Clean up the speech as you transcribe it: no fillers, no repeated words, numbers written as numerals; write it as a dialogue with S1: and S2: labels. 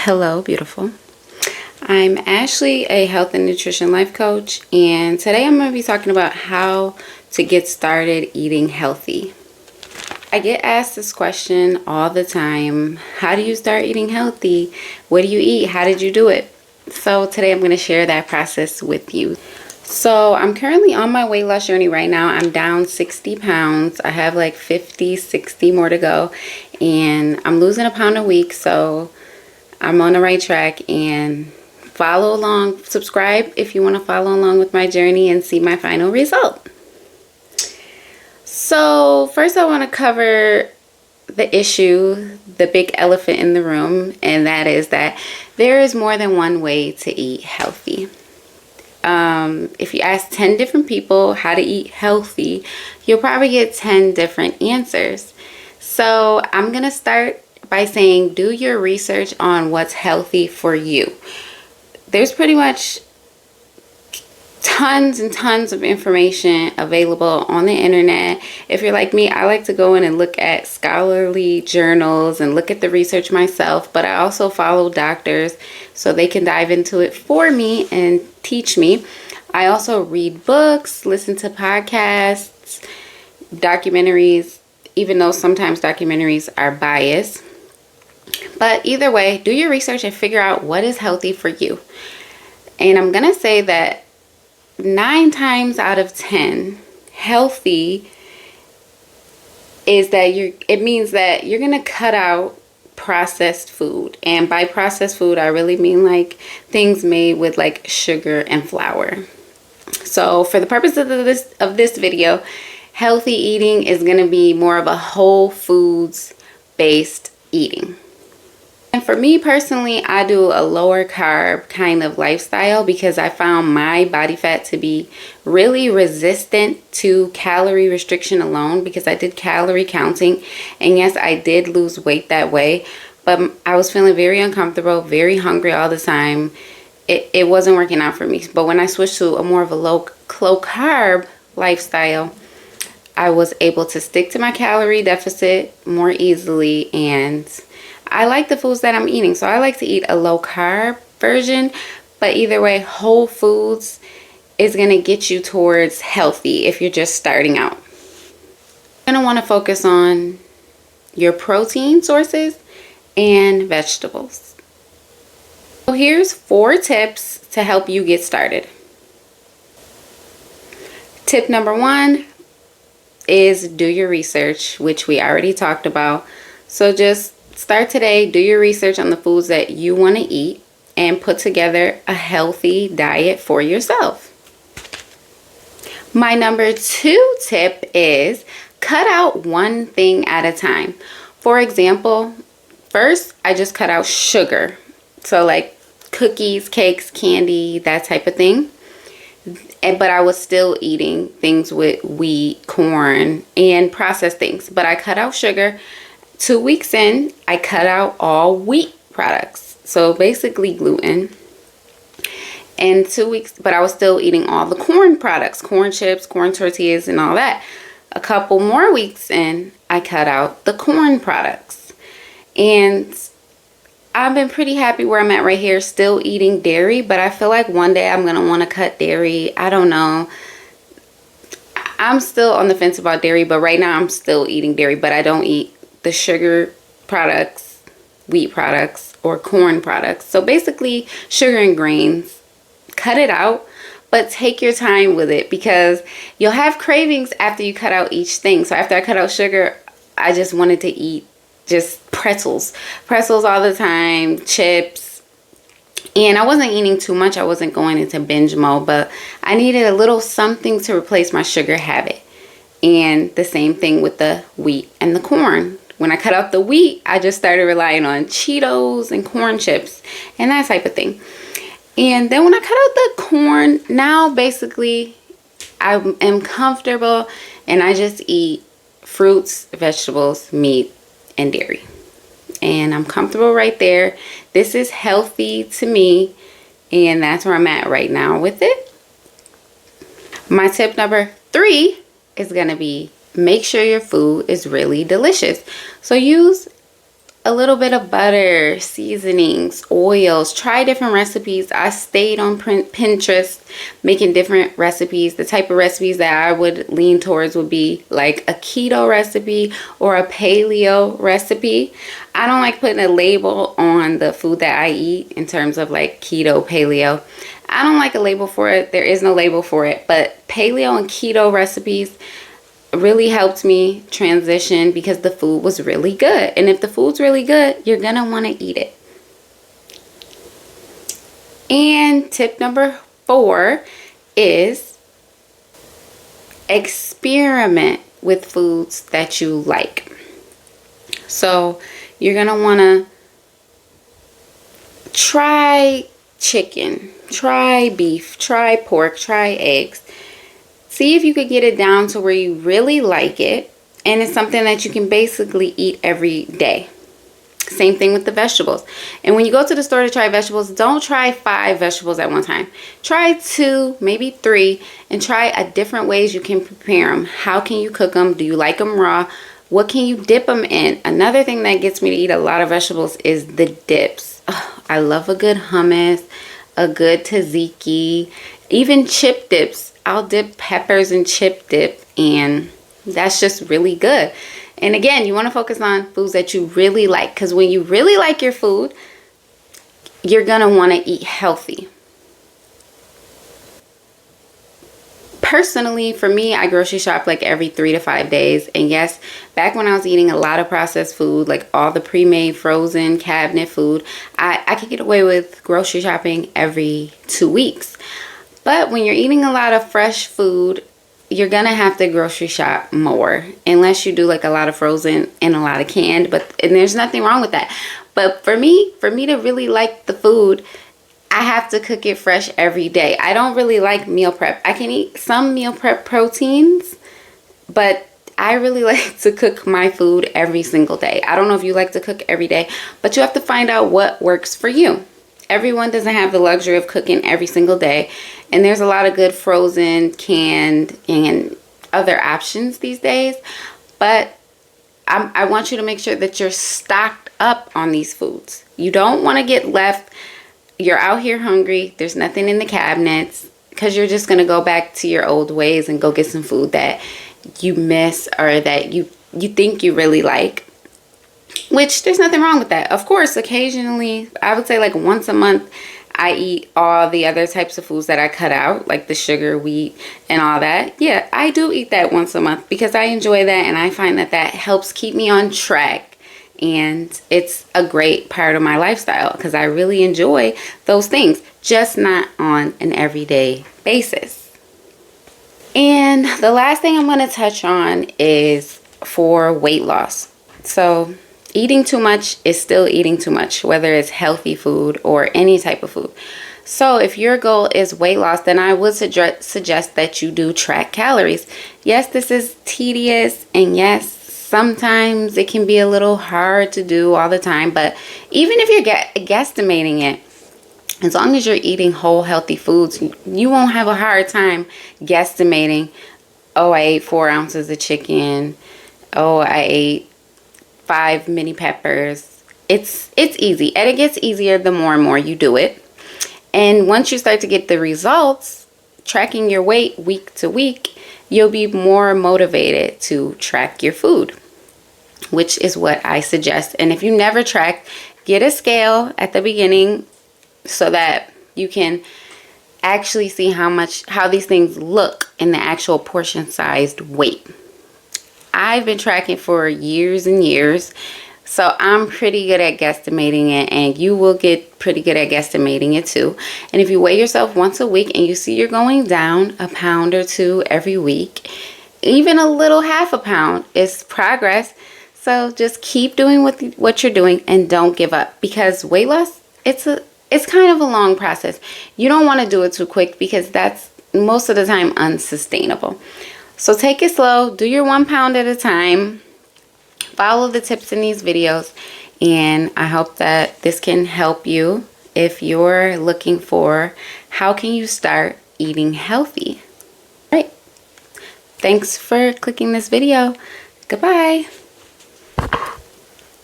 S1: Hello, beautiful. I'm Ashley, a health and nutrition life coach, and today I'm going to be talking about how to get started eating healthy. I get asked this question all the time. How do you start eating healthy? What do you eat? How did you do it? So today I'm going to share that process with you. So I'm currently on my weight loss journey right now. I'm down 60 pounds. I have like 50, 60 more to go, and I'm losing a pound a week, so I'm on the right track. And follow along, subscribe if you want to follow along with my journey and see my final result. So first I want to cover the issue, the big elephant in the room, and that is that there is more than one way to eat healthy. If you ask 10 different people how to eat healthy, you'll probably get 10 different answers. So I'm going to start by saying do your research on what's healthy for you. There's pretty much tons and tons of information available on the internet. If you're like me, I like to go in and look at scholarly journals and look at the research myself, but I also follow doctors so they can dive into it for me and teach me. I also read books, listen to podcasts, documentaries, even though sometimes documentaries are biased. But either way, do your research and figure out what is healthy for you. And I'm going to say that 9 times out of 10, healthy is that it means that you're going to cut out processed food. And by processed food, I really mean like things made with like sugar and flour. So for the purpose of this video, healthy eating is going to be more of a whole foods based eating. And for me personally, I do a lower carb kind of lifestyle because I found my body fat to be really resistant to calorie restriction alone, because I did calorie counting, and yes, I did lose weight that way, but I was feeling very uncomfortable, very hungry all the time. It wasn't working out for me. But when I switched to a more of a low carb lifestyle, I was able to stick to my calorie deficit more easily, and I like the foods that I'm eating. So I like to eat a low carb version, but either way, whole foods is going to get you towards healthy if you're just starting out. You're going to want to focus on your protein sources and vegetables. So here's 4 tips to help you get started. Tip number 1 is do your research, which we already talked about. So just start today, do your research on the foods that you want to eat, and put together a healthy diet for yourself. My number 2 tip is cut out one thing at a time. For example, first, I just cut out sugar. So like cookies, cakes, candy, that type of thing. But I was still eating things with wheat, corn, and processed things. But I cut out sugar. 2 weeks in, I cut out all wheat products. So basically gluten. And 2 weeks, but I was still eating all the corn products, corn chips, corn tortillas, and all that. A couple more weeks in, I cut out the corn products. And I've been pretty happy where I'm at right here, still eating dairy, but I feel like one day I'm going to want to cut dairy. I don't know. I'm still on the fence about dairy, but right now I'm still eating dairy, but I don't eat the sugar products, wheat products, or corn products. So basically sugar and grains, cut it out, but take your time with it, because you'll have cravings after you cut out each thing. So after I cut out sugar, I just wanted to eat just pretzels all the time, chips. And I wasn't eating too much. I wasn't going into binge mode, but I needed a little something to replace my sugar habit. And the same thing with the wheat and the corn. When I cut out the wheat, I just started relying on Cheetos and corn chips and that type of thing. And then when I cut out the corn, now basically I am comfortable and I just eat fruits, vegetables, meat, and dairy. And I'm comfortable right there. This is healthy to me, and that's where I'm at right now with it. My tip number 3 is going to be make sure your food is really delicious. So use a little bit of butter, seasonings, oils. Try different recipes. I stayed on Pinterest making different recipes. The type of recipes that I would lean towards would be like a keto recipe or a paleo recipe. I don't like putting a label on the food that I eat in terms of like keto, paleo. I don't like a label for it. There is no label for it. But paleo and keto recipes really helped me transition because the food was really good. And if the food's really good, you're gonna want to eat it. And tip number 4 is experiment with foods that you like. So you're gonna want to try chicken, try beef, try pork, try eggs. See if you could get it down to where you really like it, and it's something that you can basically eat every day. Same thing with the vegetables. And when you go to the store to try vegetables, don't try 5 vegetables at one time. Try 2, maybe 3, and try a different ways you can prepare them. How can you cook them? Do you like them raw? What can you dip them in? Another thing that gets me to eat a lot of vegetables is the dips. Oh, I love a good hummus, a good tzatziki, even chip dips. I'll dip peppers in chip dip, and that's just really good. And again, you want to focus on foods that you really like, because when you really like your food, you're going to want to eat healthy. Personally, for me, I grocery shop like every 3 to 5 days. And yes, back when I was eating a lot of processed food, like all the pre-made, frozen, cabinet food, I could get away with grocery shopping every 2 weeks. But when you're eating a lot of fresh food, you're going to have to grocery shop more. Unless you do like a lot of frozen and a lot of canned. And there's nothing wrong with that. But for me to really like the food, I have to cook it fresh every day. I don't really like meal prep. I can eat some meal prep proteins, but I really like to cook my food every single day. I don't know if you like to cook every day, but you have to find out what works for you. Everyone doesn't have the luxury of cooking every single day. And there's a lot of good frozen, canned, and other options these days. But I want you to make sure that you're stocked up on these foods. You don't want to get left. You're out here hungry. There's nothing in the cabinets, because you're just going to go back to your old ways and go get some food that you miss or that you think you really like. Which there's nothing wrong with that. Of course, occasionally, I would say like once a month, I eat all the other types of foods that I cut out, like the sugar, wheat, and all that. Yeah, I do eat that once a month because I enjoy that, and I find that that helps keep me on track. And it's a great part of my lifestyle because I really enjoy those things, just not on an everyday basis. And the last thing I'm going to touch on is for weight loss. So eating too much is still eating too much, whether it's healthy food or any type of food. So if your goal is weight loss, then I would suggest that you do track calories. Yes, this is tedious, and yes, sometimes it can be a little hard to do all the time. But even if you're guesstimating it, as long as you're eating whole healthy foods, you won't have a hard time guesstimating, oh, I ate 4 ounces of chicken, oh, I ate 5 mini peppers. It's easy, and it gets easier the more and more you do it. And once you start to get the results, tracking your weight week to week, you'll be more motivated to track your food, which is what I suggest. And if you never track, get a scale at the beginning so that you can actually see how these things look in the actual portion sized weight. I've been tracking for years and years, so I'm pretty good at guesstimating it, and you will get pretty good at guesstimating it too. And if you weigh yourself once a week and you see you're going down a pound or 2 every week, even a little half a pound is progress. So just keep doing what you're doing and don't give up, because weight loss, it's kind of a long process. You don't want to do it too quick because that's most of the time unsustainable. So take it slow, do your 1 pound at a time, follow the tips in these videos, and I hope that this can help you if you're looking for how can you start eating healthy. All right. Thanks for clicking this video. Goodbye.